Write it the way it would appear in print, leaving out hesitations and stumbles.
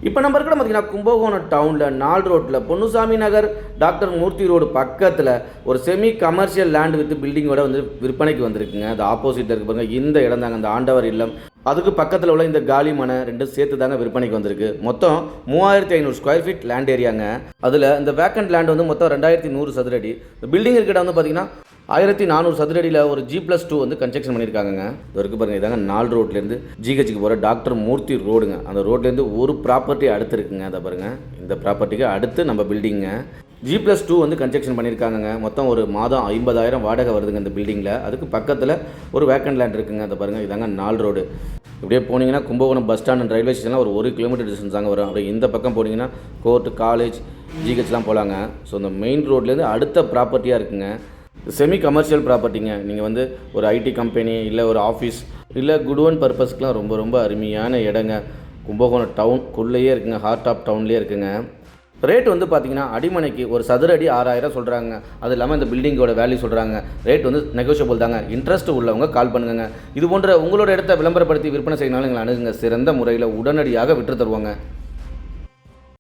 இப்போ நம்ம இருக்கிற பார்த்தீங்கன்னா கும்பகோணம் டவுனில் 4 ரோட்டில் பொன்னுசாமி நகர் டாக்டர் மூர்த்தி ரோடு பக்கத்தில் ஒரு செமி கமர்ஷியல் லேண்ட் வித் பில்டிங்கோட வந்து விற்பனைக்கு வந்திருக்குங்க. அது ஆப்போசிட்டில் இருக்கு பாருங்க, இந்த இடம் தாங்க அந்த ஆண்டவர் இல்லம். அதுக்கு பக்கத்தில் உள்ள இந்த காலி மனை ரெண்டும் சேர்த்து தாங்க விற்பனைக்கு வந்திருக்கு. மொத்தம் 3500 ஸ்கொயர் ஃபீட் லேண்ட் ஏரியாங்க. அதில் இந்த வேக்கண்ட் லேண்ட் வந்து மொத்தம் 2100 சதுரடி. இந்த பில்டிங் இருக்கிற வந்து பார்த்தீங்கன்னா 1400 சதுரடியில் ஒரு G+2 வந்து கன்ஸ்ட்ரக்ஷன் பண்ணியிருக்காங்க. இது வரைக்கும் பாருங்கள், இதாங்க 4 ரோட்லேருந்து ஜிஹெச்சுக்கு போகிற டாக்டர் மூர்த்தி ரோடுங்க. அந்த ரோட்லேருந்து ஒரு ப்ராப்பர்ட்டி அடுத்து இருக்குங்க. அதை பாருங்கள், இந்த ப்ராப்பர்ட்டிக்கு அடுத்து நம்ம பில்டிங்க G+2 வந்து கன்ஸ்ட்ரக்ஷன் பண்ணியிருக்காங்க. மொத்தம் ஒரு மாதம் 50,000 வாடகை வருதுங்க இந்த பில்டிங்கில். அதுக்கு பக்கத்தில் ஒரு வேக்கண்ட் லேண்ட் இருக்குங்க. அதை பாருங்கள், இதாங்க 4 ரோடு. இப்படியே போனீங்கன்னா Kumbakonam bus stand and railway ஸ்டேஷனில் ஒரு 1 கிலோமீட்டர் டிஸ்டன்ஸ் தாங்க வரும். அப்படியே இந்த பக்கம் போனீங்கன்னா கோர்ட்டு, காலேஜ், ஜிஹெச்லாம் போகலாங்க. ஸோ இந்த மெயின் ரோட்லேருந்து அடுத்த ப்ராப்பர்ட்டியாக இருக்குங்க. செமி கமர்ஷியல் ப்ராப்பர்ட்டிங்க. நீங்கள் வந்து ஒரு ஐடி கம்பெனி இல்லை ஒரு ஆஃபீஸ் இல்லை குடோன் பர்பஸ்க்குலாம் ரொம்ப ரொம்ப அருமையான இடங்க. கும்பகோணம் டவுனுக்குள்ளேயே இருக்குங்க, ஹார்ட் ஆஃப் டவுன்லேயே இருக்குங்க. ரேட் வந்து பார்த்தீங்கன்னா அடிமனைக்கு ஒரு சதுரடி 6000 சொல்கிறாங்க. அது இல்லாமல் இந்த பில்டிங்கோட வேல்யூ சொல்கிறாங்க. ரேட் வந்து நெகோஷியபிள் தாங்க. இன்ட்ரெஸ்ட் உள்ளவங்க கால் பண்ணுங்க. இது போன்ற உங்களோட இடத்த விளம்பரப்படுத்தி விற்பனை செய்யனாலும் எங்களை அணுகுங்க. சிறந்த முறையில் உடனடியாக விற்று தருவாங்க.